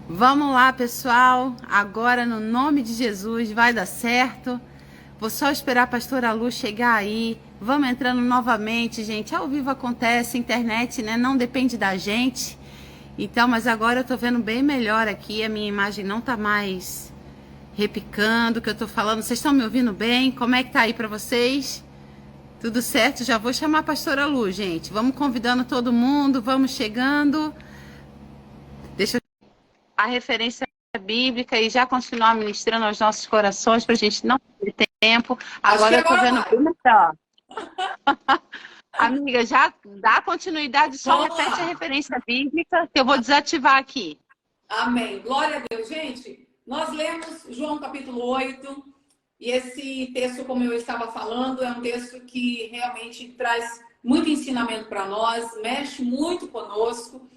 Vamos lá, pessoal. Agora, no nome de Jesus, vai dar certo. Vou só esperar a pastora Lu chegar aí. Vamos entrando novamente, gente. Ao vivo acontece, internet, né? Não depende da gente. Então, mas agora eu tô vendo bem melhor aqui. A minha imagem não tá mais repicando o que eu tô falando. Vocês estão me ouvindo bem? Como é que tá aí pra vocês? Tudo certo? Já vou chamar a pastora Lu, gente. Vamos convidando todo mundo, vamos chegando. Deixa eu a referência bíblica e já continuar ministrando aos nossos corações para a gente não perder tempo. Acho que Agora eu tô agora vendo vai. bem melhor. Amiga, já dá continuidade, só Vamos repete a lá. referência bíblica que eu vou desativar aqui. Amém. Glória a Deus. Gente, nós lemos João capítulo 8 e esse texto, como eu estava falando, é um texto que realmente traz muito ensinamento para nós, mexe muito conosco.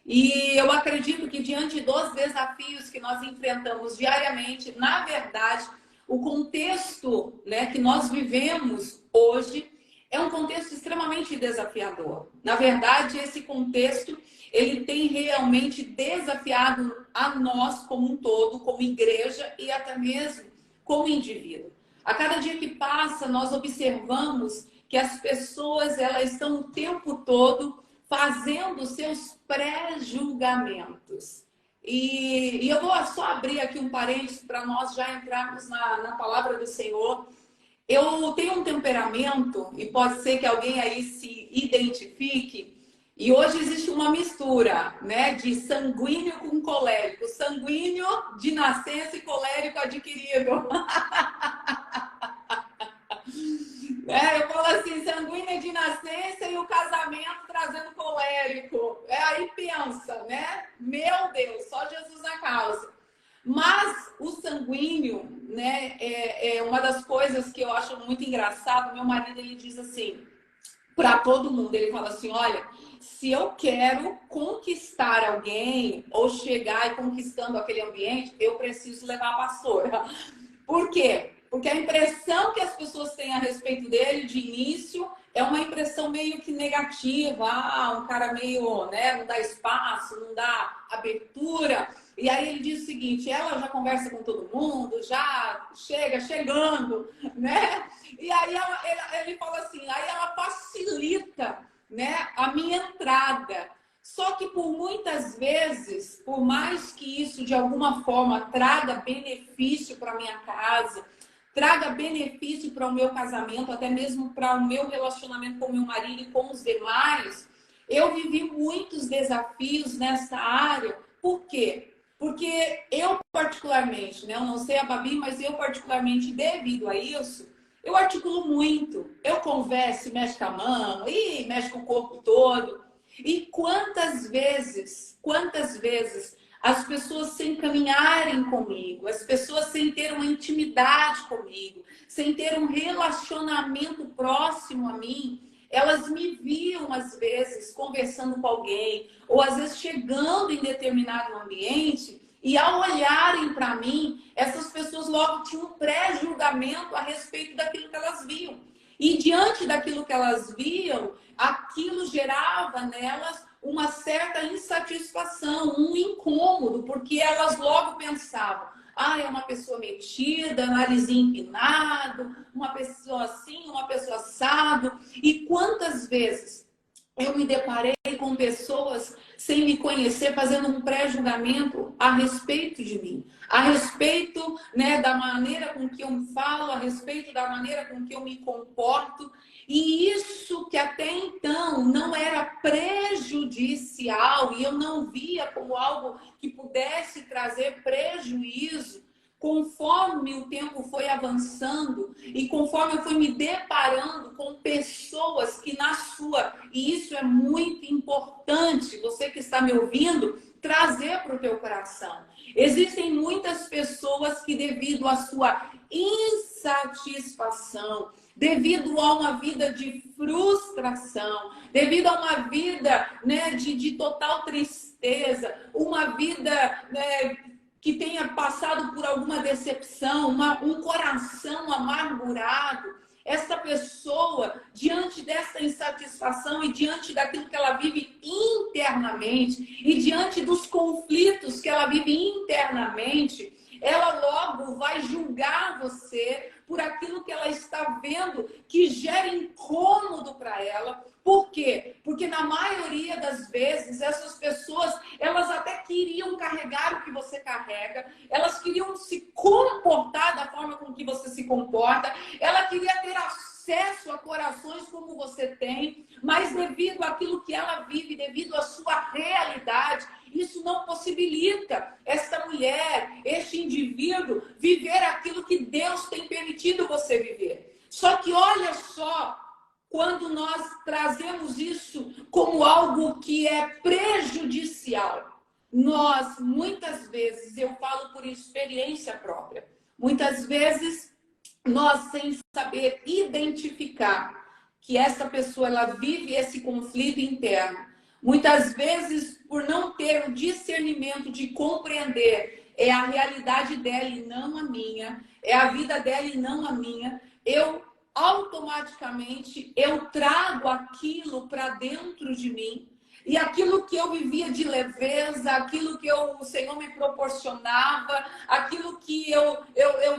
E eu acredito que diante dos desafios que nós enfrentamos diariamente, na verdade, o contexto, né, que nós vivemos hoje é um contexto extremamente desafiador. Na verdade, esse contexto ele tem realmente desafiado a nós como um todo, como igreja e até mesmo como indivíduo. A cada dia que passa, nós observamos que as pessoas elas estão o tempo todo fazendo seus pré-julgamentos. E eu vou só abrir aqui um parênteses para nós já entrarmos na palavra do Senhor. Eu tenho um temperamento, e pode ser que alguém aí se identifique, e hoje existe uma mistura, né, de sanguíneo com colérico. Sanguíneo de nascença e colérico adquirido. Eu falo assim, sanguínea de nascença e o casamento trazendo colérico. Aí pensa, né? Meu Deus, só Jesus na causa. Mas o sanguíneo, né, é uma das coisas que eu acho muito engraçado. Meu marido, ele diz assim, para todo mundo, ele fala assim, olha, se eu quero conquistar alguém ou chegar e conquistando aquele ambiente, eu preciso levar a pastora. Por quê? Porque a impressão que as pessoas têm a respeito dele de início é uma impressão meio que negativa. Ah, um cara meio, né, não dá espaço, não dá abertura. E aí ele diz o seguinte, ela já conversa com todo mundo, já chegando, né? E aí ele fala assim, aí ela facilita, né, a minha entrada. Só que por muitas vezes, por mais que isso de alguma forma traga benefício para minha casa, traga benefício para o meu casamento, até mesmo para o meu relacionamento com o meu marido e com os demais, eu vivi muitos desafios nessa área. Por quê? Porque eu particularmente, né, eu não sei a Babi, mas eu particularmente, devido a isso, eu articulo muito. Eu converso, mexe com a mão, e mexe com o corpo todo. E quantas vezes as pessoas sem caminharem comigo, as pessoas sem ter uma intimidade comigo, sem ter um relacionamento próximo a mim, elas me viam às vezes conversando com alguém, ou às vezes chegando em determinado ambiente, e ao olharem para mim, essas pessoas logo tinham um pré-julgamento a respeito daquilo que elas viam. E diante daquilo que elas viam, aquilo gerava nelas uma certa insatisfação, um incômodo, porque elas logo pensavam, ah, é uma pessoa metida, narizinho empinado, uma pessoa assim, uma pessoa assado. E quantas vezes eu me deparei com pessoas sem me conhecer, fazendo um pré-julgamento a respeito de mim, a respeito, né, da maneira com que eu me falo, a respeito da maneira com que eu me comporto. E isso que até então não era prejudicial e eu não via como algo que pudesse trazer prejuízo, conforme o tempo foi avançando e conforme eu fui me deparando com pessoas que na sua, e isso é muito importante, você que está me ouvindo, trazer para o teu coração. Existem muitas pessoas que devido à sua insatisfação, devido a uma vida de frustração, devido a uma vida, né, de total tristeza, uma vida, né, que tenha passado por alguma decepção, um coração amargurado, essa pessoa, diante dessa insatisfação e diante daquilo que ela vive internamente e diante dos conflitos que ela vive internamente, ela logo vai julgar você por aquilo que ela está vendo que gera incômodo para ela. Por quê? Porque na maioria das vezes essas pessoas, elas até queriam carregar o que você carrega, elas queriam se comportar da forma com que você se comporta, ela queria ter acesso a corações como você tem, mas devido àquilo que ela vive, devido à sua realidade, isso não possibilita esta mulher, este indivíduo, viver aquilo que Deus tem permitido você viver. Só que olha só, quando nós trazemos isso como algo que é prejudicial, nós, muitas vezes, eu falo por experiência própria, muitas vezes nós, sem saber identificar que essa pessoa ela vive esse conflito interno, muitas vezes por não ter o discernimento de compreender, é a realidade dela e não a minha, é a vida dela e não a minha, automaticamente eu trago aquilo para dentro de mim e aquilo que eu vivia de leveza, aquilo que o Senhor me proporcionava, aquilo que eu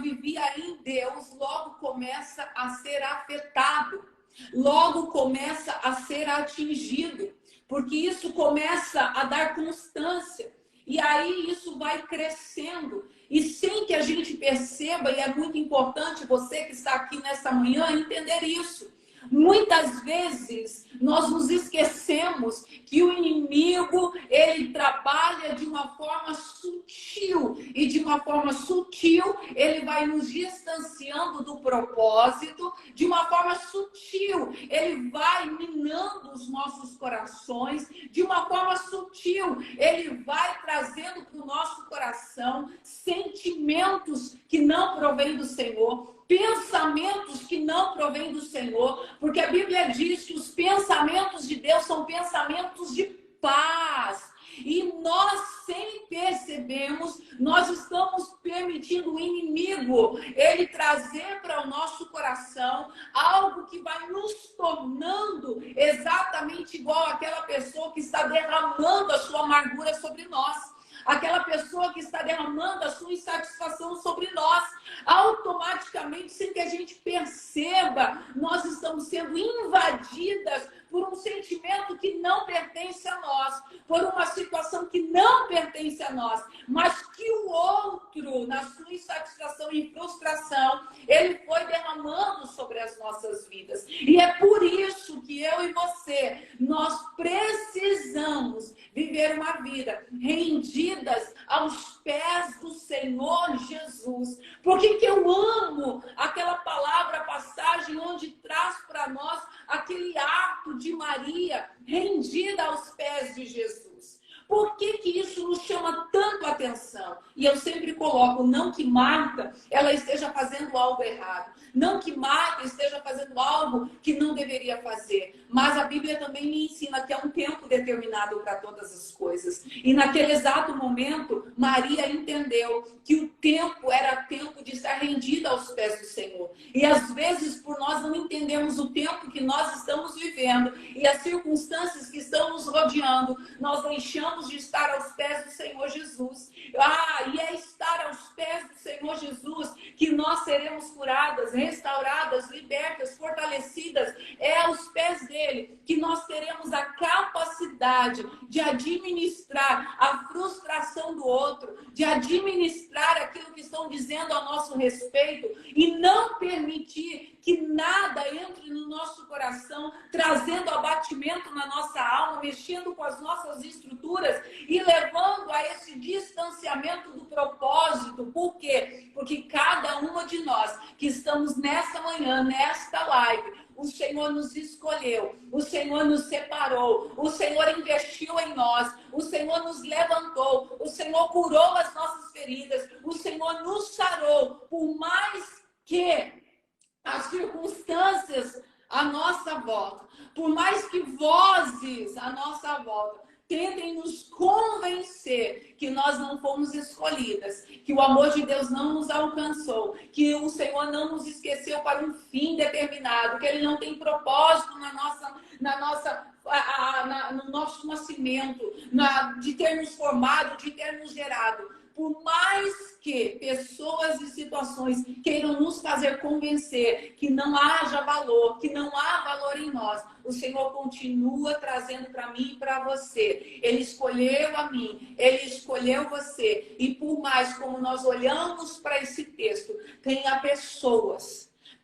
vivia em Deus, logo começa a ser afetado, logo começa a ser atingido, porque isso começa a dar constância. E aí isso vai crescendo. E sem que a gente perceba, e é muito importante você que está aqui nessa manhã entender isso. Muitas vezes nós nos esquecemos que o inimigo, ele trabalha de uma forma sutil. E de uma forma sutil, ele vai nos distanciando do propósito. De uma forma sutil, ele vai minando os nossos corações. De uma forma sutil, ele vai trazendo para o nosso coração sentimentos que não provêm do Senhor. Pensamentos que não provêm do Senhor, porque a Bíblia diz que os pensamentos de Deus são pensamentos de paz. E nós, sem percebermos, nós estamos permitindo o inimigo, ele trazer para o nosso coração algo que vai nos tornando exatamente igual àquela pessoa que está derramando a sua amargura sobre nós. Aquela pessoa que está derramando a sua insatisfação sobre nós, automaticamente, sem que a gente perceba, nós estamos sendo invadidas por um sentimento que não pertence a nós, por uma situação que não pertence a nós, mas que o outro, na sua insatisfação e frustração, ele foi derramando sobre as nossas vidas. E é por isso que eu e você, nós precisamos viver uma vida rendidas aos pés do Senhor Jesus. Por que eu amo aquela palavra, a passagem onde traz para nós aquele ato de Maria rendida aos pés de Jesus? Por que isso nos chama tanto a atenção? E eu sempre coloco, não que Marta ela esteja fazendo algo errado, não que Marta esteja fazendo algo que não deveria fazer, mas a Bíblia também me ensina que há um tempo determinado para todas as coisas. E naquele exato momento, Maria entendeu que o tempo era tempo de estar rendida aos pés do Senhor. E às vezes, por nós não entendermos o tempo que nós estamos vivendo e as circunstâncias que estão nos rodeando, nós deixamos de estar aos pés do Senhor Jesus. E é estar aos pés do Senhor Jesus que nós seremos curadas, restauradas, libertas, fortalecidas. É aos pés dele que nós teremos a capacidade de administrar a frustração do outro, de administrar aquilo que estão dizendo ao nosso respeito e não permitir que nada entre no nosso coração, trazendo abatimento na nossa alma, mexendo com as nossas estruturas e levando a esse distanciamento do propósito. Por quê? Porque cada uma de nós que estamos nessa manhã, nesta live, o Senhor nos escolheu, o Senhor nos separou, o Senhor investiu em nós, o Senhor nos levantou, o Senhor curou as nossas feridas, o Senhor nos sarou, por mais que as circunstâncias à nossa volta, por mais que vozes à nossa volta tentem nos convencer que nós não fomos escolhidas, que o amor de Deus não nos alcançou, que o Senhor não nos esqueceu para um fim determinado, que Ele não tem propósito no nosso nascimento, de ter nos formado, de ter nos gerado. Por mais que pessoas e situações queiram nos fazer convencer que não haja valor, que não há valor em nós, o Senhor continua trazendo para mim e para você. Ele escolheu a mim, Ele escolheu você. E por mais como nós olhamos para esse texto, tem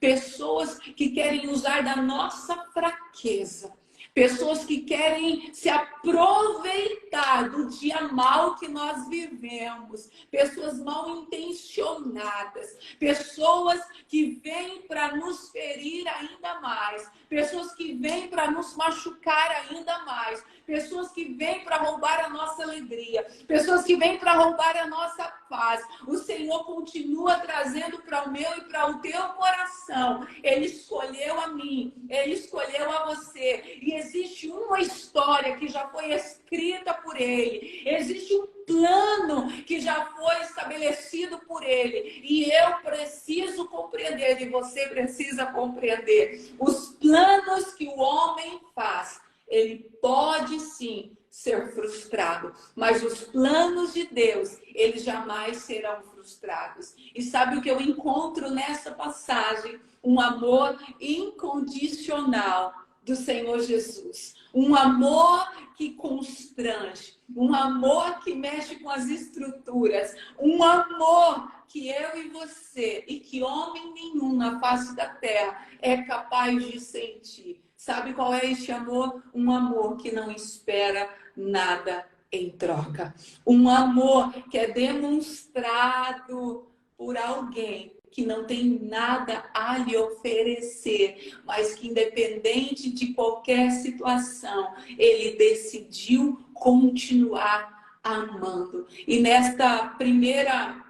pessoas que querem usar da nossa fraqueza. Pessoas que querem se aproveitar do dia mal que nós vivemos. Pessoas mal intencionadas. Pessoas que vêm para nos ferir ainda mais. Pessoas que vêm para nos machucar ainda mais. Pessoas que vêm para roubar a nossa alegria. Pessoas que vêm para roubar a nossa paz. O Senhor continua trazendo para o meu e para o teu coração. Ele escolheu a mim. Ele escolheu a você. E existe uma história que já foi escrita por Ele. Existe um plano que já foi estabelecido por Ele. E eu preciso compreender, e você precisa compreender. Os planos que o homem faz, ele pode sim ser frustrado, mas os planos de Deus, eles jamais serão frustrados. E sabe o que eu encontro nessa passagem? Um amor incondicional do Senhor Jesus. Um amor que constrange, um amor que mexe com as estruturas, um amor que eu e você, e que homem nenhum na face da terra é capaz de sentir. Sabe qual é este amor? Um amor que não espera nada em troca. Um amor que é demonstrado por alguém que não tem nada a lhe oferecer, mas que independente de qualquer situação, ele decidiu continuar amando. E nesta primeira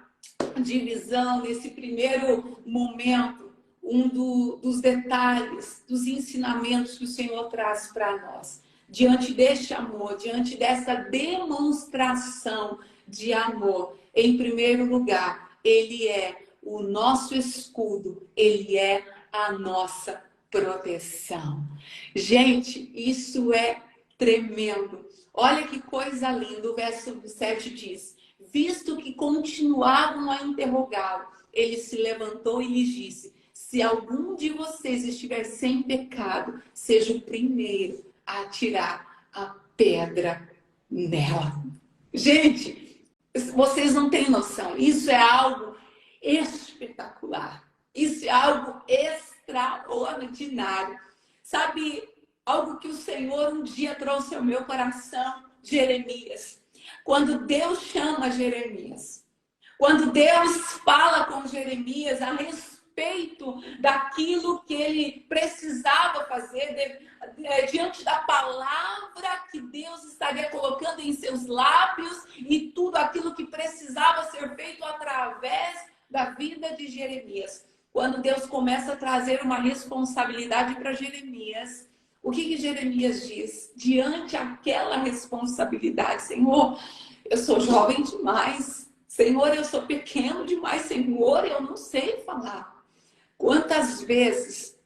divisão, nesse primeiro momento, dos detalhes, dos ensinamentos que o Senhor traz para nós. Diante deste amor, diante dessa demonstração de amor, em primeiro lugar, Ele é o nosso escudo, Ele é a nossa proteção. Gente, isso é tremendo. Olha que coisa linda, o verso 7 diz: visto que continuavam a interrogá-lo, ele se levantou e lhes disse: se algum de vocês estiver sem pecado, seja o primeiro a atirar a pedra nela. Gente, vocês não têm noção. Isso é algo espetacular. Isso é algo extraordinário. Sabe, algo que o Senhor um dia trouxe ao meu coração? Jeremias. Quando Deus chama Jeremias. Quando Deus fala com Jeremias a respeito daquilo que ele precisava fazer, diante da palavra que Deus estaria colocando em seus lábios e tudo aquilo que precisava ser feito através da vida de Jeremias. Quando Deus começa a trazer uma responsabilidade para Jeremias, o que Jeremias diz? Diante daquela responsabilidade: Senhor, eu sou jovem demais. Senhor, eu sou pequeno demais. Senhor, eu não sei falar. Quantas vezes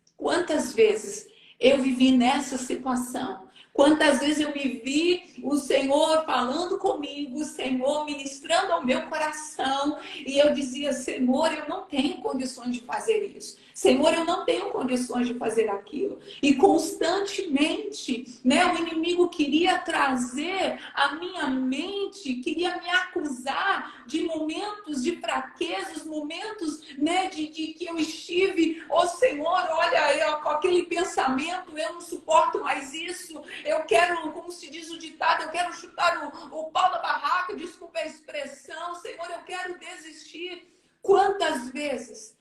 eu vivi nessa situação? Quantas vezes eu me vi o Senhor falando comigo, o Senhor ministrando ao meu coração, e eu dizia: Senhor, eu não tenho condições de fazer isso. Senhor, eu não tenho condições de fazer aquilo. E constantemente, o inimigo queria trazer à minha mente, queria me acusar de momentos de fraquezas, momentos, de que eu estive: oh Senhor, olha, com aquele pensamento, eu não suporto mais isso. Eu quero, como se diz o ditado, eu quero chutar o pau da barraca, desculpa a expressão. Senhor, eu quero desistir. Quantas vezes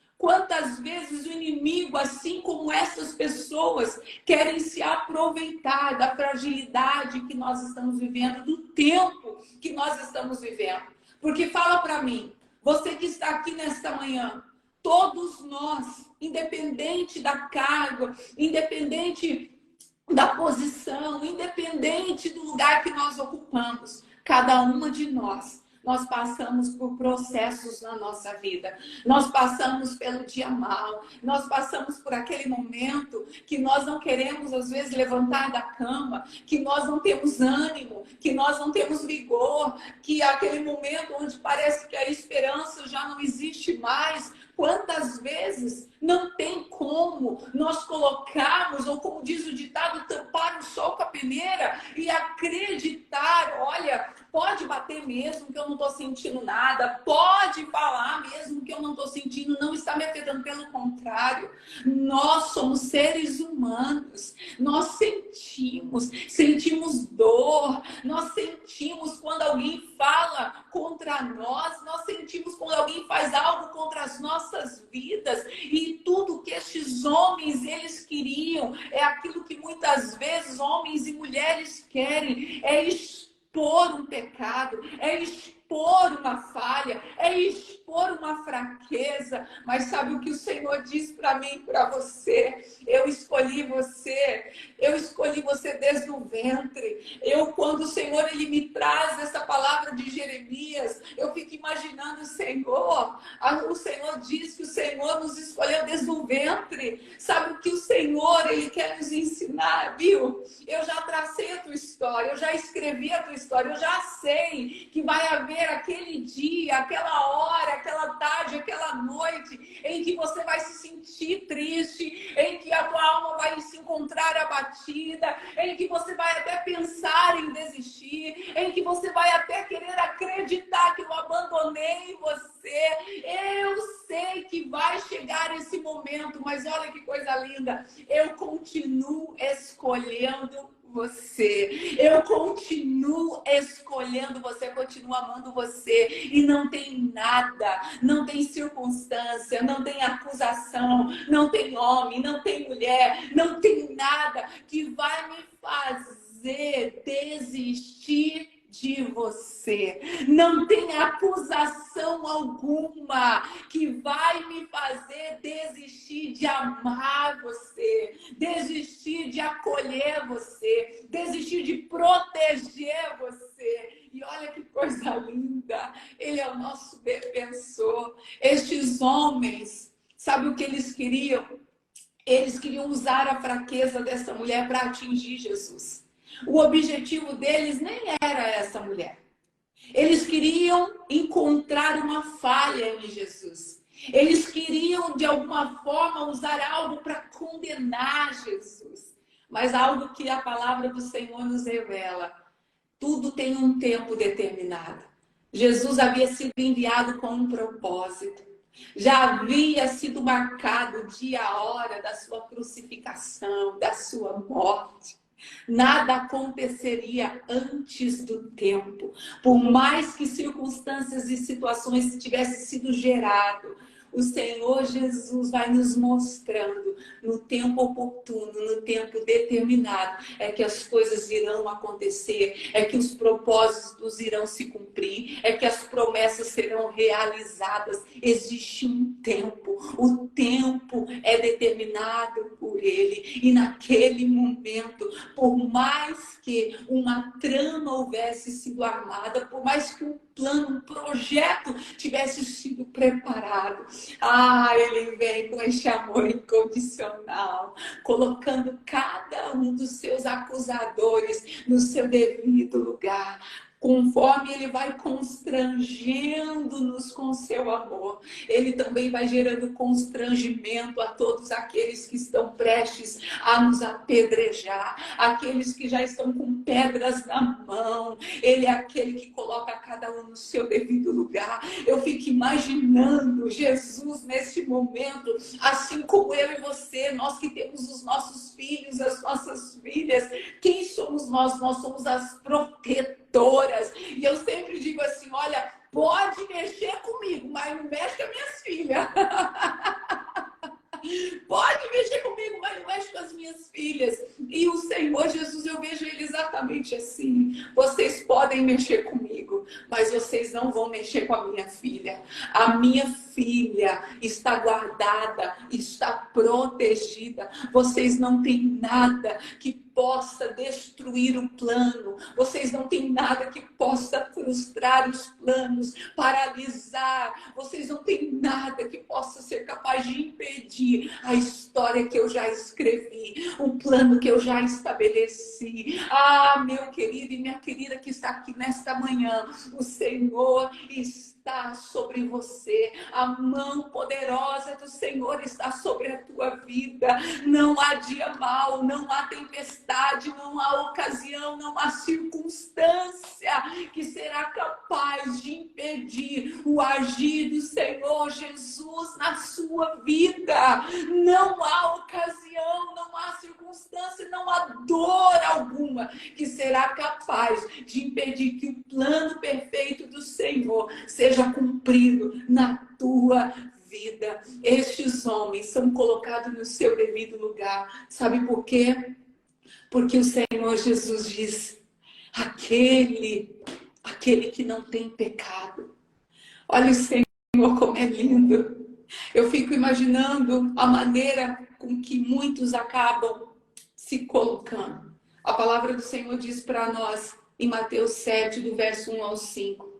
o inimigo, assim como essas pessoas, querem se aproveitar da fragilidade que nós estamos vivendo, do tempo que nós estamos vivendo. Porque fala para mim, você que está aqui nesta manhã, todos nós, independente da carga, independente da posição, independente do lugar que nós ocupamos, cada uma de nós passamos por processos na nossa vida. Nós passamos pelo dia mal. Nós passamos por aquele momento que nós não queremos, às vezes, levantar da cama, que nós não temos ânimo, que nós não temos vigor, que é aquele momento onde parece que a esperança já não existe mais. Quantas vezes não tem como nós colocarmos, ou como diz o ditado, tampar o sol com a peneira e acreditar, olha, pode bater mesmo que eu não estou sentindo nada, pode falar mesmo que eu não estou sentindo, não está me afetando, pelo contrário, nós somos seres humanos, nós sentimos dor, nós sentimos quando alguém fala contra nós sentimos quando alguém faz algo contra as nossas vidas, e tudo que estes homens, eles queriam, é aquilo que muitas vezes homens e mulheres querem, é expor um pecado, é expor uma falha, é expor uma fraqueza. Mas sabe o que o Senhor diz para mim e para você? Eu escolhi você desde o ventre. Quando o Senhor ele me traz essa palavra de Jeremias, eu fico imaginando o Senhor diz que o Senhor nos escolheu desde o ventre. Sabe o que o Senhor ele quer nos ensinar, viu? Eu já tracei a tua história, eu já escrevi a tua história, eu já sei que vai haver aquele dia, aquela hora, aquela tarde, aquela noite em que você vai se sentir triste, em que a tua alma vai se encontrar abatida, em que você vai até pensar em desistir, em que você vai até querer acreditar que eu abandonei você. Eu sei que vai chegar esse momento, mas olha que coisa linda, eu continuo escolhendo você. Eu continuo escolhendo você, continuo amando você. E não tem nada, não tem circunstância, não tem acusação, não tem homem, não tem mulher, não tem nada que vai me fazer desistir de você. Não tem acusação alguma que vai me fazer desistir de amar você, desistir de acolher você, desistir de proteger você. E olha que coisa linda, ele é o nosso defensor. Estes homens, sabe o que eles queriam? Eles queriam usar a fraqueza dessa mulher para atingir Jesus. O objetivo deles nem era essa mulher. Eles queriam encontrar uma falha em Jesus. Eles queriam, de alguma forma, usar algo para condenar Jesus. Mas algo que a palavra do Senhor nos revela. Tudo tem um tempo determinado. Jesus havia sido enviado com um propósito. Já havia sido marcado o dia, a hora da sua crucificação, da sua morte. Nada aconteceria antes do tempo. Por mais que circunstâncias e situações tivessem sido gerado, o Senhor Jesus vai nos mostrando no tempo oportuno, no tempo determinado, é que as coisas irão acontecer, é que os propósitos irão se cumprir, é que as promessas serão realizadas. Existe um tempo, o tempo é determinado por Ele. E naquele momento, por mais que uma trama houvesse sido armada, por mais que um plano, um projeto tivesse sido preparado, ele vem com este amor incondicional, colocando cada um dos seus acusadores no seu devido lugar. Conforme ele vai constrangendo-nos com seu amor, ele também vai gerando constrangimento a todos aqueles que estão prestes a nos apedrejar, aqueles que já estão com pedras na mão. Ele é aquele que coloca cada um no seu devido lugar. Eu fico imaginando Jesus nesse momento, assim como eu e você, nós que temos os nossos filhos, as nossas filhas. Quem somos nós? Nós somos as protetoras. E eu sempre digo assim, olha, pode mexer comigo, mas não mexe com as minhas filhas. Pode mexer comigo, mas não mexe com as minhas filhas. E o Senhor Jesus, eu vejo ele exatamente assim. Vocês podem mexer comigo, mas vocês não vão mexer com a minha filha. A minha filha está guardada, está protegida. Vocês não têm nada que possa destruir o plano. Vocês não têm nada que possa frustrar os planos, paralisar. Vocês não têm nada que possa ser capaz de impedir a história que eu já escrevi, o plano que eu já estabeleci. Ah, meu querido e minha querida que está aqui nesta manhã, o Senhor está sobre você. A mão poderosa do Senhor está sobre a tua vida. Não há dia mau, não há tempestade, não há ocasião, não há circunstância que será capaz de impedir o agir do Senhor Jesus na sua vida. Não há ocasião, não há circunstância, não há dor alguma que será capaz de impedir que o plano perfeito do Senhor seja cumprido na tua vida. Estes homens são colocados no seu devido lugar. Sabe por quê? Porque o Senhor Jesus diz: aquele que não tem pecado. Olha o Senhor como é lindo. Eu fico imaginando a maneira com que muitos acabam se colocando. A palavra do Senhor diz para nós em Mateus 7, do verso 1 ao 5.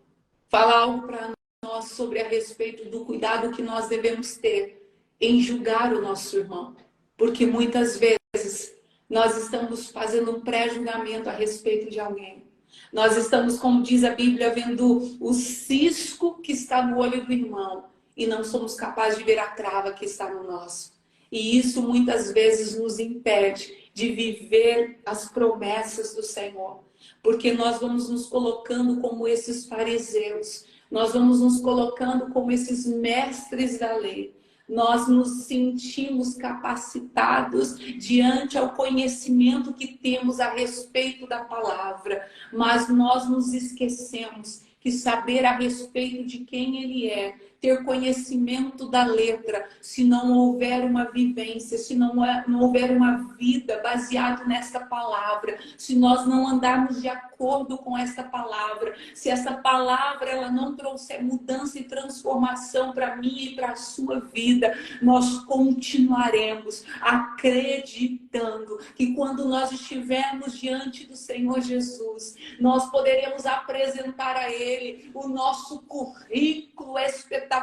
Fala algo para nós sobre a respeito do cuidado que nós devemos ter em julgar o nosso irmão. Porque muitas vezes nós estamos fazendo um pré-julgamento a respeito de alguém. Nós estamos, como diz a Bíblia, vendo o cisco que está no olho do irmão e não somos capazes de ver a trava que está no nosso. E isso muitas vezes nos impede de viver as promessas do Senhor. Porque nós vamos nos colocando como esses fariseus. Nós vamos nos colocando como esses mestres da lei. Nós nos sentimos capacitados diante ao conhecimento que temos a respeito da palavra. Mas nós nos esquecemos que saber a respeito de quem Ele é, ter conhecimento da letra, se não houver uma vivência, se não houver uma vida baseada nessa palavra, se nós não andarmos de acordo com essa palavra, se essa palavra ela não trouxer mudança e transformação para mim e para a sua vida, nós continuaremos acreditando que quando nós estivermos diante do Senhor Jesus, nós poderemos apresentar a Ele o nosso currículo espetacular.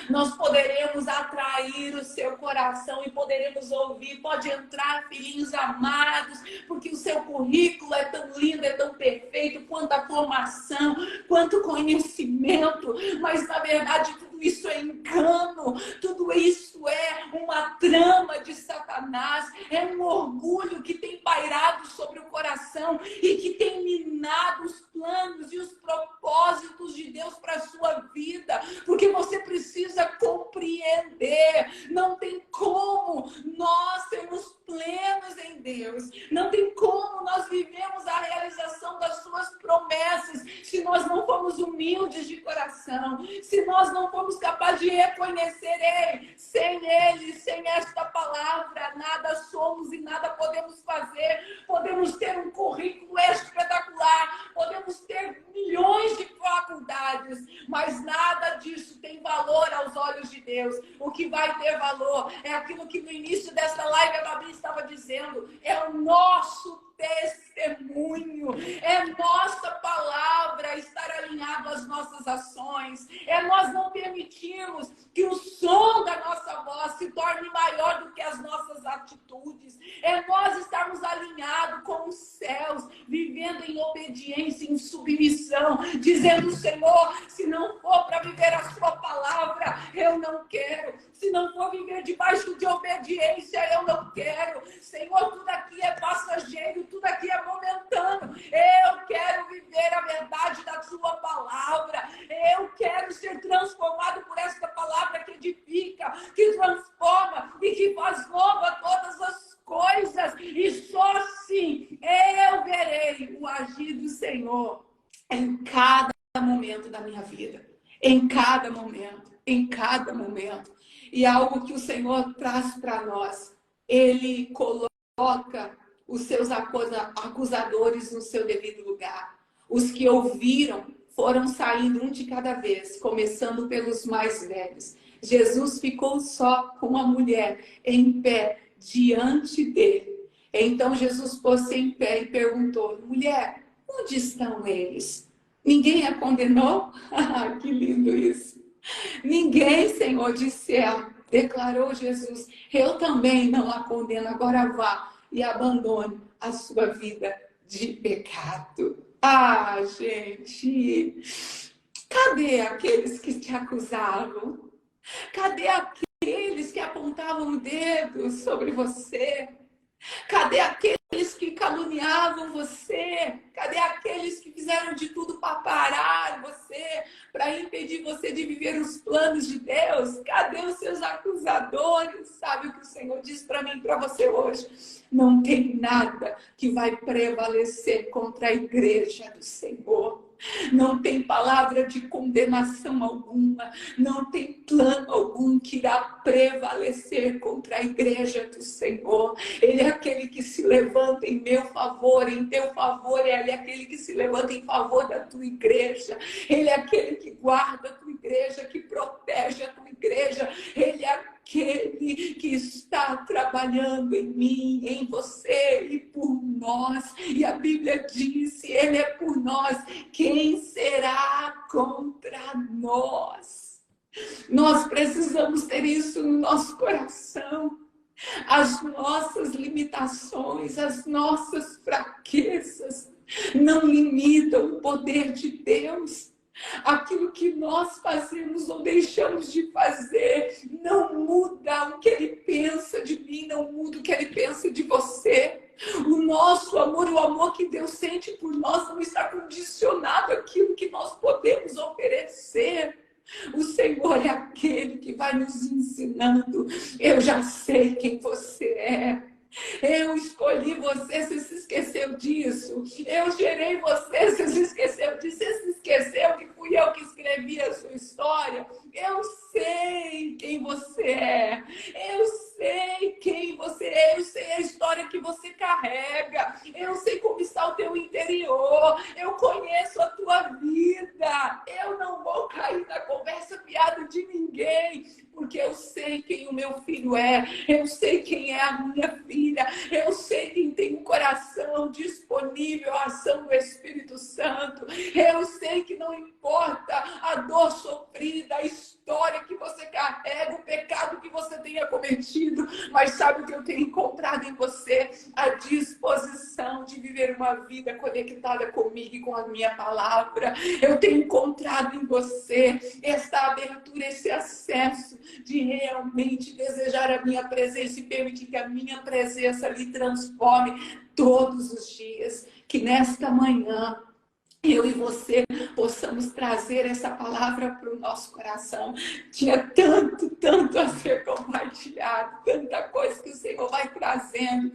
Nós poderemos atrair o seu coração e poderemos ouvir: pode entrar, filhinhos amados, porque o seu currículo é tão lindo, é tão perfeito, quanta formação, quanto conhecimento, mas na verdade tudo isso é engano, tudo isso é uma trama de Satanás, é um orgulho que tem pairado sobre o coração e que tem minado os planos e os propósitos de Deus para a sua vida, porque você precisa compreender, não tem como nós sermos plenos em Deus, não tem como nós vivemos a realização das suas promessas se nós não formos humildes de coração, se nós não formos capazes de reconhecer sem Ele, sem esta palavra, nada somos e nada podemos fazer. Podemos ter um currículo espetacular, podemos ter milhões de faculdades, mas nada disso tem valor aos olhos de Deus. O que vai ter valor é aquilo que no início dessa live a Babi estava dizendo, é o nosso testemunho, é nossa palavra estar alinhado às nossas ações, é nós não permitirmos que o som da nossa voz se torne maior do que as nossas atitudes, é nós estarmos alinhados com os céus, vivendo em obediência, em submissão, dizendo: Senhor, se não for para viver a sua palavra, eu não quero. Se não for viver debaixo de obediência, eu não quero. Senhor, tudo aqui é passageiro, tudo aqui é momentâneo. Eu quero viver a verdade da sua palavra. Eu quero ser transformado por esta palavra que edifica, que transforma e que faz nova todas as coisas. E só assim eu verei o agir do Senhor em cada momento da minha vida. Em cada momento, em cada momento. E algo que o Senhor traz para nós, Ele coloca os seus acusadores no seu devido lugar. Os que ouviram foram saindo um de cada vez, começando pelos mais velhos. Jesus ficou só com uma mulher em pé diante dele. Então Jesus pôs-se em pé e perguntou: mulher, onde estão eles? Ninguém a condenou? Ah, que lindo isso! Ninguém, Senhor, disse ela. Declarou Jesus: eu também não a condeno. Agora vá e abandone a sua vida de pecado. Ah, gente, cadê aqueles que te acusavam? Cadê aqueles que apontavam o dedo sobre você? Cadê aqueles que caluniavam você? Cadê aqueles que fizeram de tudo para parar você, para impedir você de viver os planos de Deus? Cadê os seus acusadores? Sabe o que o Senhor diz para mim e para você hoje? Não tem nada que vai prevalecer contra a igreja do Senhor. Não tem palavra de condenação alguma, não tem plano algum que irá prevalecer contra a igreja do Senhor. Ele é aquele que se levanta em meu favor, em teu favor. Ele é aquele que se levanta em favor da tua igreja. Ele é aquele que guarda a tua igreja, que protege a tua igreja. Ele é aquele que está trabalhando em mim, em você e por nós. E a Bíblia diz: se Ele é por nós, quem será contra nós? Nós precisamos ter isso no nosso coração. As nossas limitações, as nossas fraquezas não limitam o poder de Deus. Aquilo que nós fazemos ou deixamos de fazer não muda o que Ele pensa de mim, não muda o que Ele pensa de você. O nosso amor, o amor que Deus sente por nós não está condicionado àquilo que nós podemos oferecer. O Senhor é aquele que vai nos ensinando. Eu já sei quem você é. Eu escolhi você, você se esqueceu disso. Eu gerei você, você se esqueceu disso. Você se esqueceu que fui eu que escrevi a sua história. Eu sei quem você é. Eu sei quem você é. Eu sei a história que você carrega. Eu sei como está o teu interior. Eu conheço a tua vida. Eu não vou cair na conversa fiada de ninguém, porque eu sei quem o meu filho é. Eu sei quem é a minha filha. Eu sei quem tem um coração disponível à ação do Espírito Santo. Eu sei que não importa a dor sofrida, a história que você carrega, o pecado que você tenha cometido, mas sabe o que eu tenho encontrado em você? A disposição de viver uma vida conectada comigo e com a minha palavra. Eu tenho encontrado em você esta abertura, esse acesso de realmente desejar a minha presença e permitir que a minha presença lhe transforme todos os dias. Que nesta manhã eu e você possamos trazer essa palavra para o nosso coração. Tinha tanto a ser compartilhado, tanta coisa que o Senhor vai trazendo,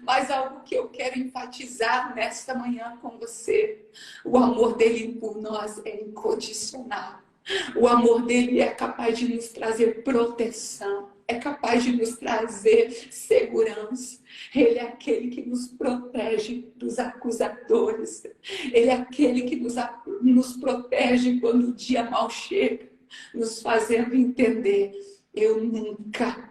mas algo que eu quero enfatizar nesta manhã com você: o amor dele por nós é incondicional. O amor dele é capaz de nos trazer proteção, é capaz de nos trazer segurança. Ele é aquele que nos protege dos acusadores. Ele é aquele que nos protege quando o dia mal chega, nos fazendo entender: eu nunca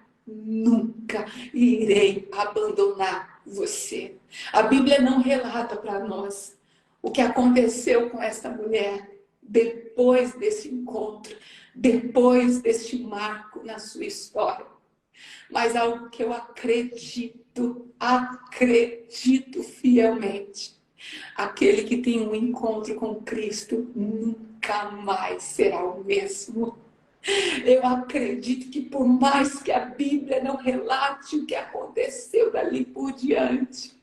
irei abandonar você. A Bíblia não relata para nós o que aconteceu com esta mulher depois desse encontro, depois deste marco na sua história. Mas algo que eu acredito fielmente: aquele que tem um encontro com Cristo nunca mais será o mesmo. Eu acredito que por mais que a Bíblia não relate o que aconteceu dali por diante,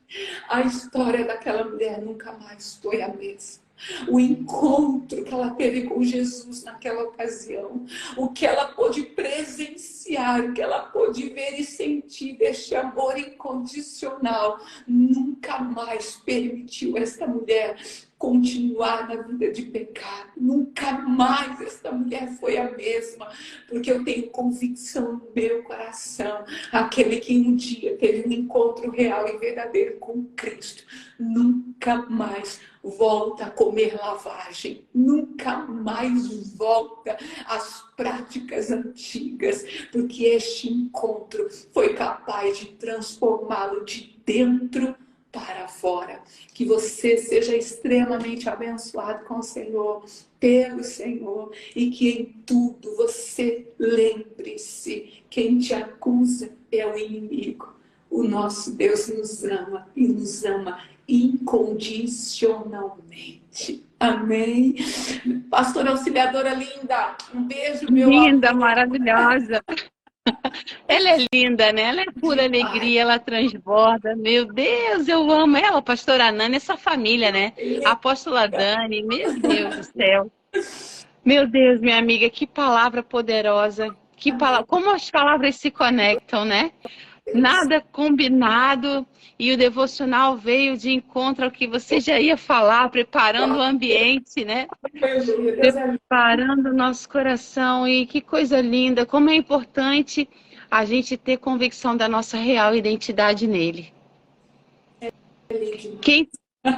a história daquela mulher nunca mais foi a mesma. O encontro que ela teve com Jesus naquela ocasião, o que ela pôde presenciar, o que ela pôde ver e sentir deste amor incondicional, nunca mais permitiu esta mulher continuar na vida de pecado. Nunca mais essa mulher foi a mesma, porque eu tenho convicção no meu coração, aquele que um dia teve um encontro real e verdadeiro com Cristo, nunca mais volta a comer lavagem, nunca mais volta às práticas antigas, porque este encontro foi capaz de transformá-lo de dentro para fora. Que você seja extremamente abençoado com o Senhor, pelo Senhor, e que em tudo você lembre-se: quem te acusa é o inimigo. O nosso Deus nos ama e nos ama incondicionalmente. Amém. Pastora Auxiliadora linda, um beijo, meu Linda, amor. maravilhosa. Ela é linda, né? Ela é pura alegria, ela transborda. Meu Deus, eu amo ela, a pastora Nani, essa família, né? A apóstola Dani, meu Deus do céu. Meu Deus, minha amiga, que palavra poderosa. Que palavra... Como as palavras se conectam, né? Nada combinado e o devocional veio de encontro ao que você já ia falar, preparando o ambiente, né? Preparando o nosso coração. E que coisa linda, como é importante a gente ter convicção da nossa real identidade nele. Quem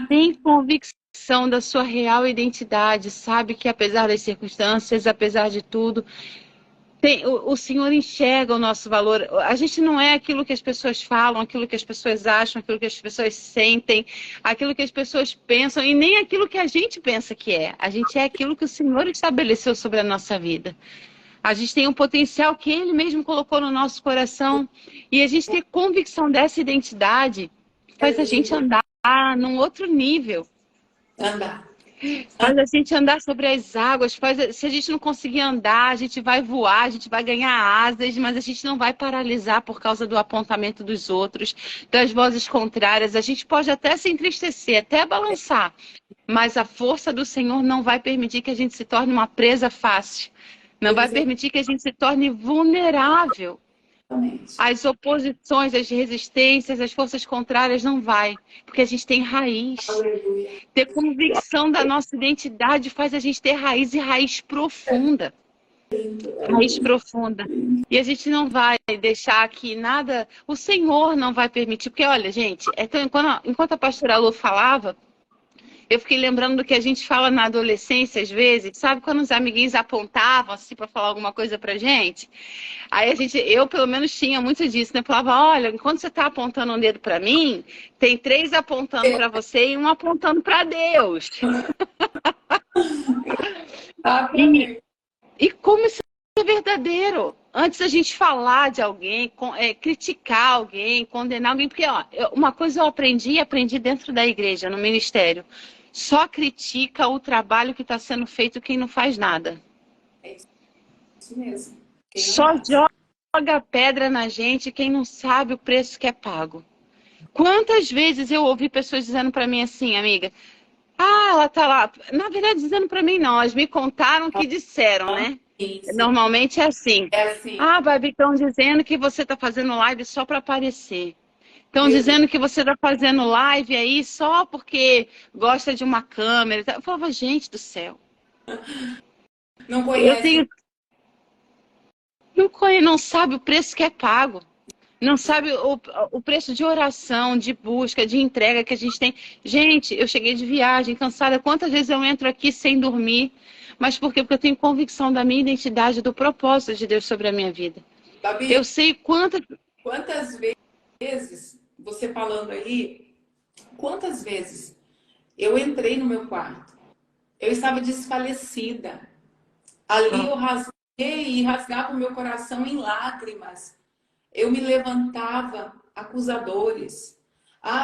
tem convicção da sua real identidade sabe que apesar das circunstâncias, apesar de tudo, o Senhor enxerga o nosso valor. A gente não é aquilo que as pessoas falam, aquilo que as pessoas acham, aquilo que as pessoas sentem, aquilo que as pessoas pensam e nem aquilo que a gente pensa que é. A gente é aquilo que o Senhor estabeleceu sobre a nossa vida. A gente tem um potencial que Ele mesmo colocou no nosso coração e a gente ter convicção dessa identidade faz a gente andar num outro nível. Faz a gente andar sobre as águas, se a gente não conseguir andar, a gente vai voar, a gente vai ganhar asas, mas a gente não vai paralisar por causa do apontamento dos outros, das vozes contrárias. A gente pode até se entristecer, até balançar, mas a força do Senhor não vai permitir que a gente se torne uma presa fácil, não vai permitir que a gente se torne vulnerável. As oposições, as resistências, as forças contrárias não vai, porque a gente tem raiz. Aleluia. Ter convicção da nossa identidade faz a gente ter raiz e raiz profunda. Raiz profunda. E a gente não vai deixar que nada, o Senhor não vai permitir, porque olha, gente, enquanto a pastora Lu falava, eu fiquei lembrando do que a gente fala na adolescência, às vezes, sabe quando os amiguinhos apontavam assim para falar alguma coisa pra gente? Aí eu pelo menos tinha muito disso, né? Falava, olha, enquanto você tá apontando um dedo para mim, tem 3 apontando para você e 1 apontando para Deus. E como isso é verdadeiro? Antes a gente falar de alguém, criticar alguém, condenar alguém, porque uma coisa eu aprendi dentro da igreja, no ministério. Só critica o trabalho que está sendo feito quem não faz nada. É isso mesmo. Só joga pedra na gente quem não sabe o preço que é pago. Quantas vezes eu ouvi pessoas dizendo para mim assim, amiga, ela tá lá. Na verdade, dizendo para mim não, elas me contaram que disseram, né? Isso. Normalmente é assim. É assim. Babi, estão dizendo que você está fazendo live só para aparecer. Estão dizendo que você está fazendo live aí só porque gosta de uma câmera. Eu falava, gente do céu. Não conhece. Não sabe o preço que é pago. Não sabe o preço de oração, de busca, de entrega que a gente tem. Gente, eu cheguei de viagem, cansada. Quantas vezes eu entro aqui sem dormir? Mas por quê? Porque eu tenho convicção da minha identidade, do propósito de Deus sobre a minha vida. Babi, eu sei quantas vezes, você falando aí, quantas vezes eu entrei no meu quarto, eu estava desfalecida. Ali eu rasguei e rasgava o meu coração em lágrimas. Eu me levantava acusadores.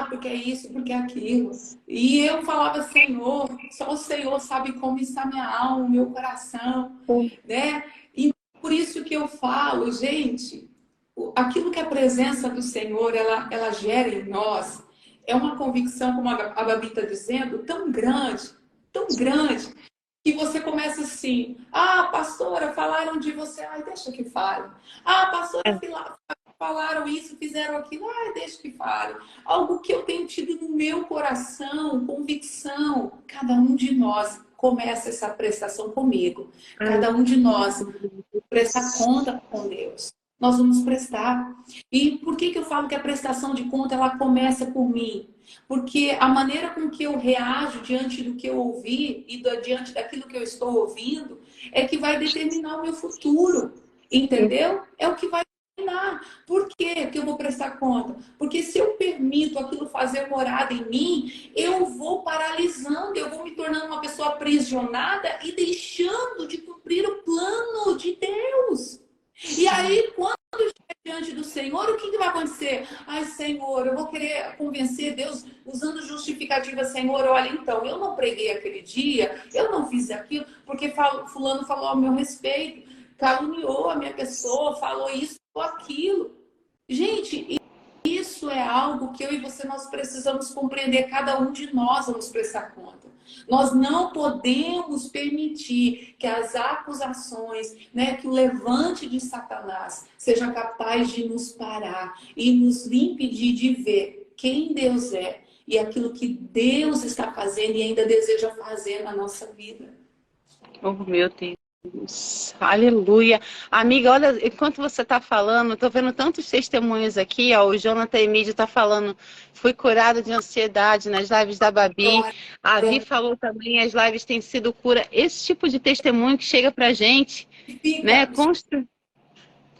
Porque é isso, porque é aquilo. E eu falava, Senhor, só o Senhor sabe como está minha alma, meu coração, né? E por isso que eu falo, gente, aquilo que a presença do Senhor, ela gera em nós, é uma convicção, como a Babi está dizendo, tão grande, que você começa assim, pastora, falaram de você, deixa que fale. Pastora, falaram isso, fizeram aquilo, deixa que fale. Algo que eu tenho tido no meu coração, convicção. Cada um de nós começa essa prestação comigo. Cada um de nós presta conta com Deus. Nós vamos prestar. E por que eu falo que a prestação de conta ela começa por mim? Porque a maneira com que eu reajo diante do que eu ouvi e diante daquilo que eu estou ouvindo é que vai determinar o meu futuro. Entendeu? É o que vai determinar. Por quê que eu vou prestar conta? Porque se eu permito aquilo fazer morada em mim, eu vou paralisando, eu vou me tornando uma pessoa aprisionada e deixando de cumprir o plano de Deus. E aí, quando eu estiver diante do Senhor, o que vai acontecer? Ai, Senhor, eu vou querer convencer Deus usando justificativa. Senhor, olha, então, eu não preguei aquele dia, eu não fiz aquilo, porque fulano falou ao meu respeito, caluniou a minha pessoa, falou isso ou aquilo. Gente, isso é algo que eu e você, nós precisamos compreender. Cada um de nós vamos prestar conta. Nós não podemos permitir que as acusações, que o levante de Satanás seja capaz de nos parar e nos impedir de ver quem Deus é e aquilo que Deus está fazendo e ainda deseja fazer na nossa vida. Oh, meu Deus. Aleluia. Amiga, olha, enquanto você está falando, estou vendo tantos testemunhos aqui, ó, o Jonathan Emílio está falando, fui curado de ansiedade nas lives da Babi, a Vi falou também, as lives têm sido cura, esse tipo de testemunho que chega pra gente, né,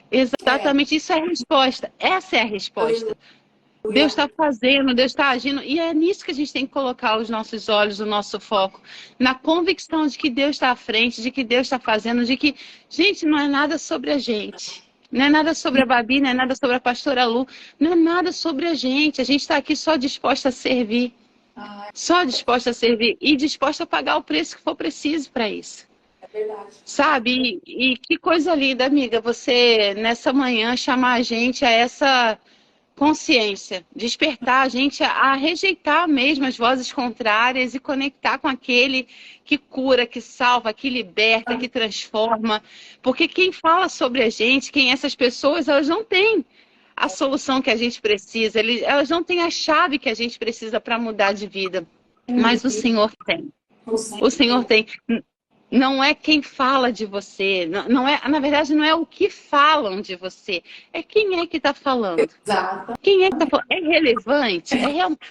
exatamente, isso é a resposta, essa é a resposta. Deus está fazendo, Deus está agindo, e é nisso que a gente tem que colocar os nossos olhos, o nosso foco, na convicção de que Deus está à frente, de que Deus está fazendo, de que, gente, não é nada sobre a gente, não é nada sobre a Babi, não é nada sobre a pastora Lu, não é nada sobre a gente está aqui só disposta a servir, só disposta a servir e disposta a pagar o preço que for preciso para isso. É verdade. Sabe, e que coisa linda, amiga, você nessa manhã chamar a gente a essa consciência, despertar a gente a rejeitar mesmo as vozes contrárias e conectar com aquele que cura, que salva, que liberta, que transforma. Porque quem fala sobre a gente, essas pessoas, elas não têm a solução que a gente precisa, elas não têm a chave que a gente precisa para mudar de vida. Mas o Senhor tem. O Senhor tem. Não é quem fala de você, não é, na verdade não é o que falam de você, é quem é que está falando. Exato. Quem é que está falando? É relevante?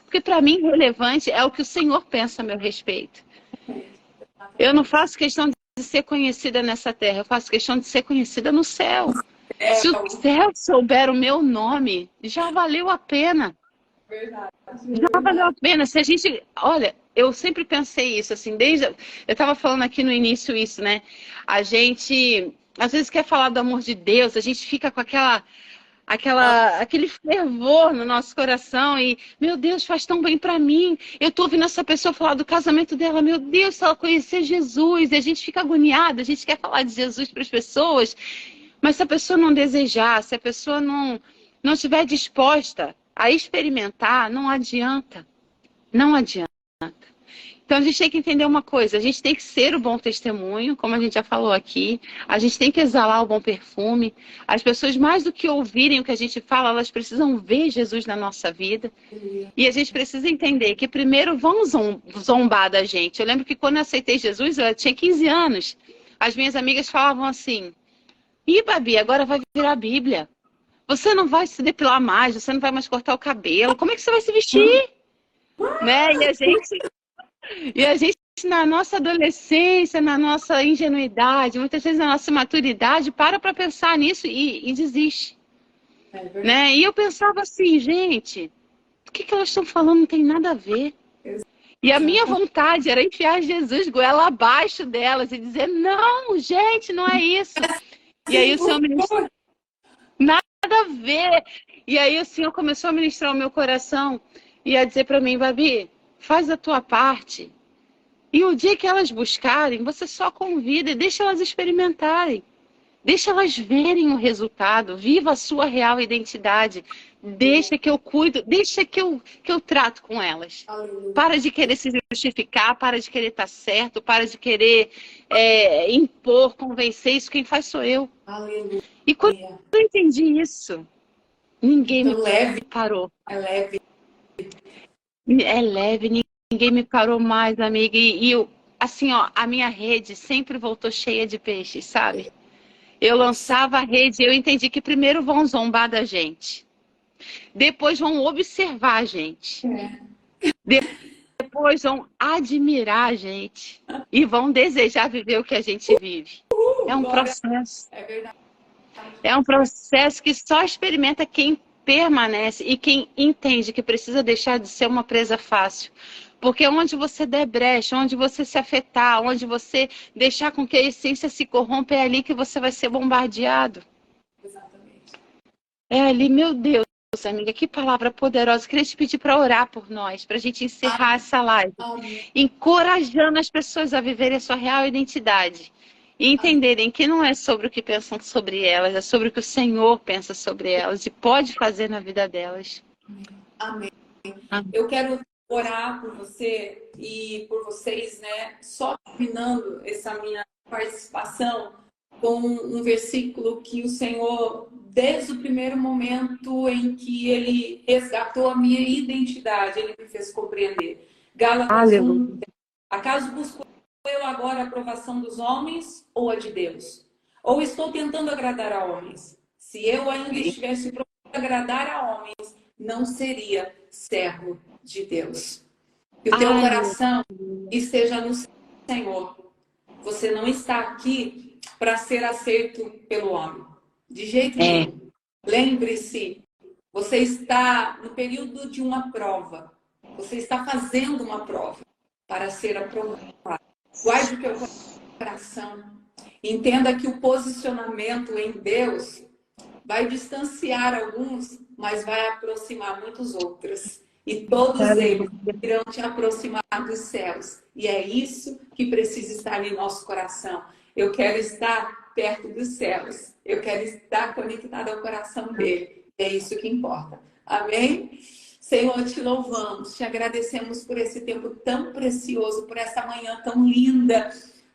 Porque para mim relevante é o que o Senhor pensa a meu respeito. Eu não faço questão de ser conhecida nessa terra, eu faço questão de ser conhecida no céu. Se o céu souber o meu nome, já valeu a pena. Verdade. Já valeu a pena. Se a gente, olha, eu sempre pensei isso, assim, eu estava falando aqui no início isso, né? A gente, às vezes, quer falar do amor de Deus, a gente fica com aquele fervor no nosso coração e, meu Deus, faz tão bem para mim. Eu tô ouvindo essa pessoa falar do casamento dela, meu Deus, se ela conhecer Jesus, e a gente fica agoniada, a gente quer falar de Jesus para as pessoas, mas se a pessoa não desejar, se a pessoa não estiver disposta a experimentar, não adianta. Não adianta. Então a gente tem que entender uma coisa, a gente tem que ser o bom testemunho, como a gente já falou aqui, a gente tem que exalar o bom perfume. As pessoas, mais do que ouvirem o que a gente fala, elas precisam ver Jesus na nossa vida. E a gente precisa entender que primeiro vão zombar da gente. Eu lembro que quando eu aceitei Jesus, eu tinha 15 anos. As minhas amigas falavam assim, ih, Babi, agora vai virar Bíblia. Você não vai se depilar mais, você não vai mais cortar o cabelo. Como é que você vai se vestir? Né? E a gente, na nossa adolescência, na nossa ingenuidade, muitas vezes na nossa maturidade, para pensar nisso e desiste. Né? E eu pensava assim, gente, o que elas estão falando não tem nada a ver. E a minha vontade era enfiar Jesus goela abaixo delas e dizer, não, gente, não é isso. E aí o Senhor ministrou, nada a ver. E aí o Senhor começou a ministrar o meu coração e a dizer para mim, Babi, faz a tua parte. E o dia que elas buscarem, você só convida e deixa elas experimentarem. Deixa elas verem o resultado. Viva a sua real identidade. Deixa que eu cuido, deixa que eu trato com elas. Para de querer se justificar, para de querer estar certo, para de querer impor, convencer. Isso quem faz sou eu. E quando eu entendi isso, Ninguém me Então, leve, parou. é leve. É leve, ninguém me parou mais, amiga. E eu, assim, ó, a minha rede sempre voltou cheia de peixes, sabe? Eu lançava a rede, eu entendi que primeiro vão zombar da gente, depois vão observar a gente, É, depois vão admirar a gente e vão desejar viver o que a gente vive. É um glória, processo. é verdade. É um processo que só experimenta quem permanece e quem entende que precisa deixar de ser uma presa fácil. Porque onde você der brecha, onde você se afetar, onde você deixar com que a essência se corrompa, é ali que você vai ser bombardeado. Exatamente. É ali, meu Deus, amiga, que palavra poderosa. Queria te pedir para orar por nós, para a gente encerrar essa live, Amém. encorajando as pessoas a viverem a sua real identidade e entenderem que não é sobre o que pensam sobre elas, é sobre o que o Senhor pensa sobre elas e pode fazer na vida delas. Amém. Amém. Eu quero orar por você e por vocês, né? Só terminando essa minha participação com um versículo que o Senhor, desde o primeiro momento em que Ele resgatou a minha identidade, Ele me fez compreender. Gálatas 1. Acaso busco eu agora a aprovação dos homens ou a de Deus? Ou estou tentando agradar a homens? Se eu ainda estivesse procurando agradar a homens, não seria servo de Deus. Que o teu coração esteja no Senhor. Você não está aqui para ser aceito pelo homem. De jeito nenhum. Lembre-se, você está no período de uma prova. Você está fazendo uma prova para ser aprovado. Guarde o teu coração. Entenda que o posicionamento em Deus vai distanciar alguns, mas vai aproximar muitos outros. E todos eles irão te aproximar dos céus. E é isso que precisa estar em nosso coração. Eu quero estar perto dos céus. Eu quero estar conectado ao coração dele. É isso que importa. Amém? Senhor, te louvamos, te agradecemos por esse tempo tão precioso, por essa manhã tão linda,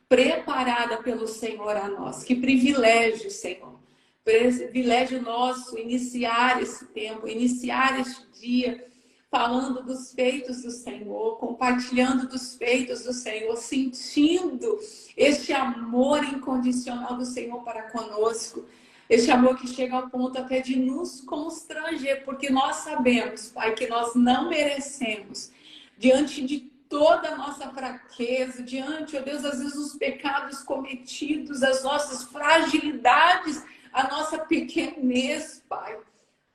preparada pelo Senhor a nós. Que privilégio, Senhor. Privilégio nosso iniciar esse tempo, iniciar este dia, falando dos feitos do Senhor, compartilhando dos feitos do Senhor, sentindo este amor incondicional do Senhor para conosco. Este amor que chega ao ponto até de nos constranger, porque nós sabemos, Pai, que nós não merecemos, diante de toda a nossa fraqueza, diante, ó Deus, às vezes os pecados cometidos, as nossas fragilidades, a nossa pequenez, Pai.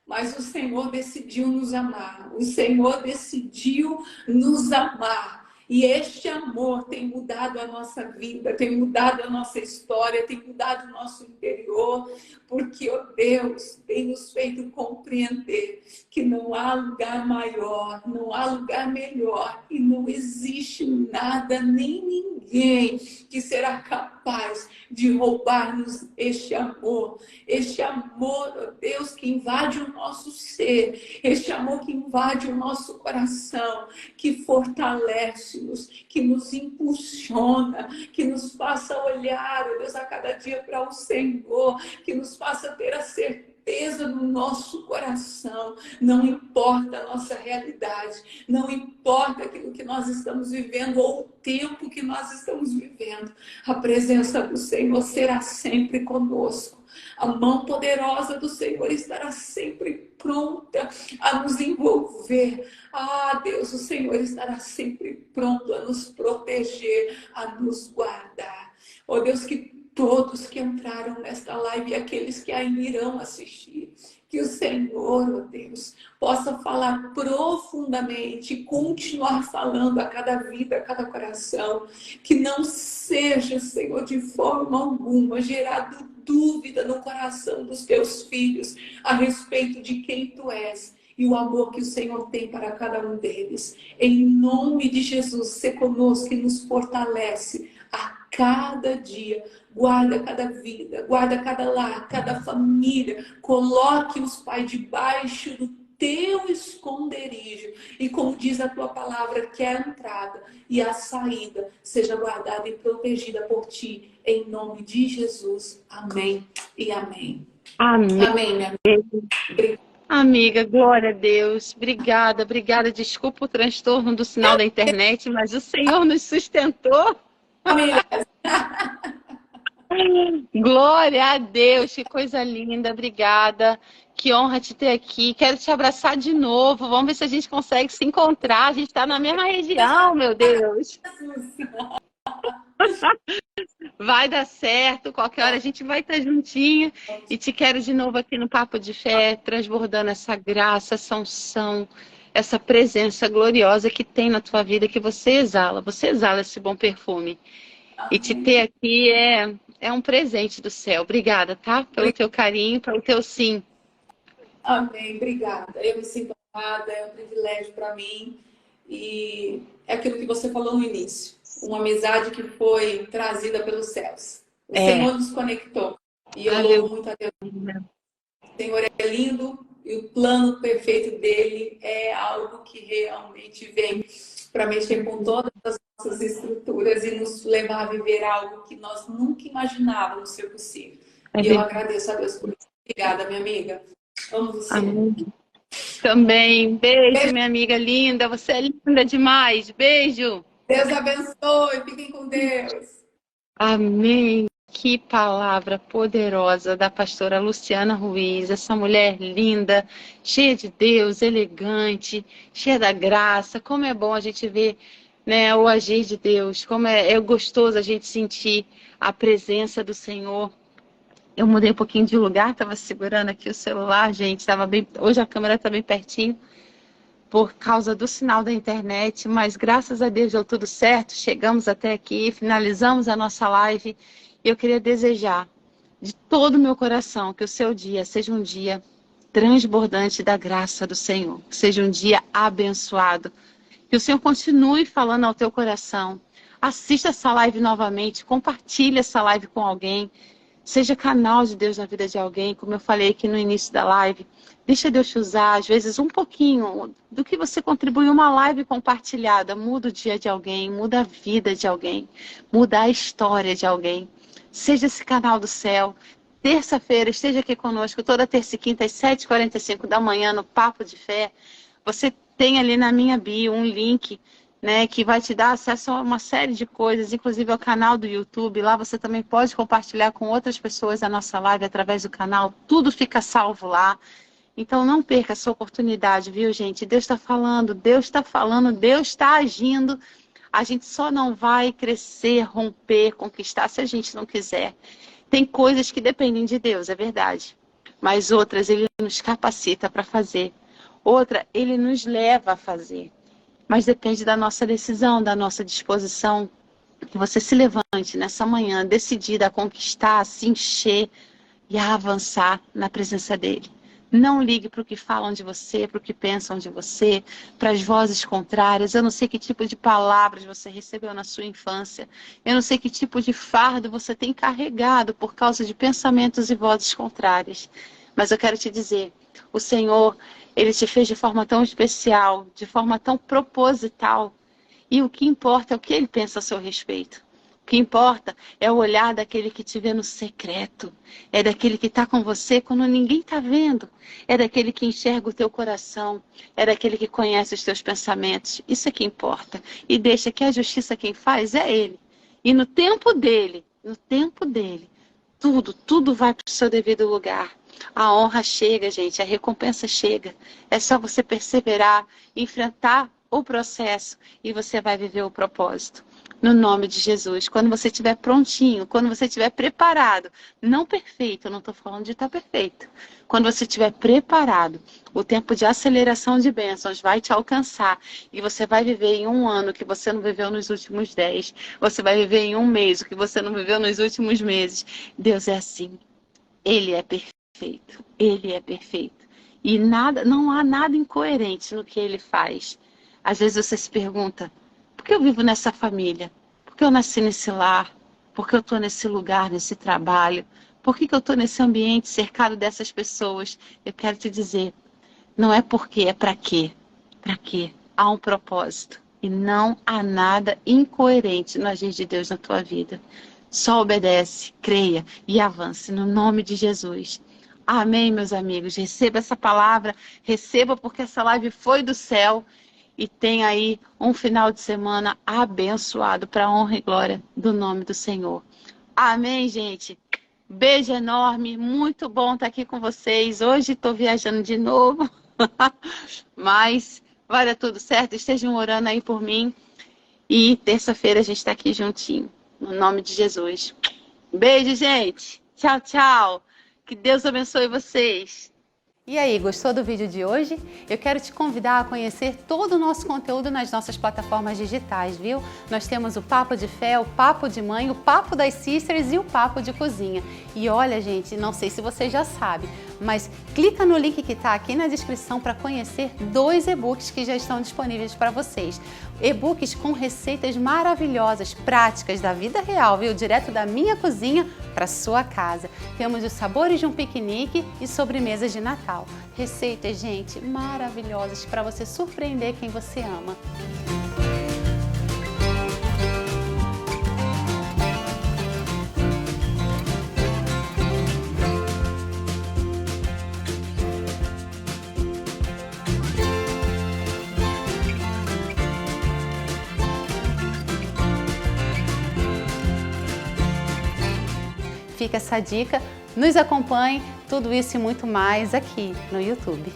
Mas o Senhor decidiu nos amar. O Senhor decidiu nos amar. E este amor tem mudado a nossa vida, tem mudado a nossa história, tem mudado o nosso interior, porque, ó Deus, tem nos feito compreender que não há lugar maior, não há lugar melhor e não existe nada, nem ninguém que será capaz de roubar-nos este amor, ó Deus, que invade o nosso ser, este amor que invade o nosso coração, que fortalece-nos, que nos impulsiona, que nos faça olhar, ó Deus, a cada dia para o Senhor, que nos faça ter a certeza no nosso coração. Não importa a nossa realidade, não importa aquilo que nós estamos vivendo ou o tempo que nós estamos vivendo, a presença do Senhor será sempre conosco. A mão poderosa do Senhor estará sempre pronta a nos envolver. Ah, Deus, o Senhor estará sempre pronto a nos proteger, a nos guardar. Oh, Deus, que todos que entraram nesta live e aqueles que ainda irão assistir, que o Senhor, oh Deus, possa falar profundamente e continuar falando a cada vida, a cada coração. Que não seja, Senhor, de forma alguma gerado dúvida no coração dos teus filhos a respeito de quem tu és e o amor que o Senhor tem para cada um deles. Em nome de Jesus, se conosco e nos fortalece a cada dia. Guarda cada vida, guarda cada lar, cada família. Coloque-os, Pai, debaixo do teu esconderijo. E como diz a tua palavra, que a entrada e a saída seja guardada e protegida por ti. Em nome de Jesus. Amém e amém. Amém. Amém, minha amiga. Amiga, glória a Deus. Obrigada, obrigada. Desculpa o transtorno do sinal da internet, mas o Senhor nos sustentou. Família, Glória a Deus, que coisa linda, obrigada. Que honra te ter aqui. Quero te abraçar de novo. Vamos ver se a gente consegue se encontrar. A gente está na mesma região, meu Deus. Vai dar certo. Qualquer hora a gente vai estar juntinho. E te quero de novo aqui no Papo de Fé, transbordando essa graça, essa unção, essa presença gloriosa que tem na tua vida, que você exala. Você exala esse bom perfume. E te ter aqui é um presente do céu. Obrigada, tá? Pelo teu carinho, pelo teu sim. amém, obrigada. Eu me sinto honrada, é um privilégio para mim. E é aquilo que você falou no início. Uma amizade que foi trazida pelos céus. O Senhor nos conectou. E eu louvo muito a Deus. O Senhor é lindo e o plano perfeito dele é algo que realmente vem para mexer com todas as nossas estruturas e nos levar a viver algo que nós nunca imaginávamos ser possível. E eu agradeço a Deus por isso. Obrigada, minha amiga. Amo você. Amém. Também. Beijo, minha amiga linda. Você é linda demais. Beijo. Deus abençoe. Fiquem com Deus. Amém. Que palavra poderosa da pastora Luciana Ruiz. Essa mulher linda, cheia de Deus, elegante, cheia da graça. Como é bom a gente ver, né, o agir de Deus. Como é gostoso a gente sentir a presença do Senhor. Eu mudei um pouquinho de lugar, estava segurando aqui o celular, gente. Hoje a câmera está bem pertinho por causa do sinal da internet, mas graças a Deus deu tudo certo. Chegamos até aqui, finalizamos a nossa live. E eu queria desejar de todo o meu coração que o seu dia seja um dia transbordante da graça do Senhor, que seja um dia abençoado. Que o Senhor continue falando ao teu coração. Assista essa live novamente, compartilhe essa live com alguém. Seja canal de Deus na vida de alguém, como eu falei aqui no início da live. Deixa Deus te usar, às vezes, um pouquinho do que você contribui em uma live compartilhada. Muda o dia de alguém, muda a vida de alguém, muda a história de alguém. Seja esse canal do céu. Terça-feira, esteja aqui conosco, toda terça e quinta, às 7h45 da manhã, no Papo de Fé. Você tem ali na minha bio um link, né, que vai te dar acesso a uma série de coisas, inclusive ao canal do YouTube. Lá você também pode compartilhar com outras pessoas a nossa live através do canal. Tudo fica salvo lá. Então não perca essa oportunidade, viu, gente? Deus está falando, Deus está falando, Deus está agindo. A gente só não vai crescer, romper, conquistar se a gente não quiser. Tem coisas que dependem de Deus, é verdade. Mas outras Ele nos capacita para fazer. Outra, Ele nos leva a fazer. Mas depende da nossa decisão, da nossa disposição. Que você se levante nessa manhã, decidida a conquistar, a se encher e a avançar na presença dEle. Não ligue para o que falam de você, para o que pensam de você, para as vozes contrárias. Eu não sei que tipo de palavras você recebeu na sua infância. Eu não sei que tipo de fardo você tem carregado por causa de pensamentos e vozes contrárias. Mas eu quero te dizer, o Senhor, Ele te fez de forma tão especial, de forma tão proposital. E o que importa é o que Ele pensa a seu respeito. O que importa é o olhar daquele que te vê no secreto. É daquele que está com você quando ninguém está vendo. É daquele que enxerga o teu coração. É daquele que conhece os teus pensamentos. Isso é que importa. E deixa que a justiça quem faz é Ele. E no tempo dele, tudo vai para o seu devido lugar. A honra chega, gente. A recompensa chega. É só você perseverar, enfrentar o processo e você vai viver o propósito. No nome de Jesus, quando você estiver prontinho, quando você estiver preparado, não perfeito, eu não estou falando de estar perfeito. Quando você estiver preparado, o tempo de aceleração de bênçãos vai te alcançar e você vai viver em um ano o que você não viveu nos últimos 10. Você vai viver em um mês o que você não viveu nos últimos meses. Deus é assim. Ele é perfeito. Ele é perfeito. E não há nada incoerente no que Ele faz. Às vezes você se pergunta, por que eu vivo nessa família? Por que eu nasci nesse lar? Por que eu estou nesse lugar, nesse trabalho? Por que eu estou nesse ambiente cercado dessas pessoas? Eu quero te dizer, não é porque, é para quê? Para quê? Há um propósito. E não há nada incoerente no agir de Deus na tua vida. Só obedece, creia e avance no nome de Jesus. Amém, meus amigos. Receba essa palavra, receba porque essa live foi do céu e tem aí um final de semana abençoado para a honra e glória do nome do Senhor. Amém, gente. Beijo enorme, muito bom estar aqui com vocês. Hoje estou viajando de novo, mas vai dar tudo certo. Estejam orando aí por mim. E terça-feira a gente está aqui juntinho, no nome de Jesus. Beijo, gente. Tchau, tchau. Que Deus abençoe vocês. E aí, gostou do vídeo de hoje? Eu quero te convidar a conhecer todo o nosso conteúdo nas nossas plataformas digitais, viu? Nós temos o Papo de Fé, o Papo de Mãe, o Papo das Sisters e o Papo de Cozinha. E olha, gente, não sei se você já sabe, mas clica no link que está aqui na descrição para conhecer 2 e-books que já estão disponíveis para vocês. E-books com receitas maravilhosas, práticas da vida real, viu? Direto da minha cozinha para sua casa. Temos os sabores de um piquenique e sobremesas de Natal. Receitas, gente, maravilhosas para você surpreender quem você ama. Fica essa dica, nos acompanhe, tudo isso e muito mais aqui no YouTube.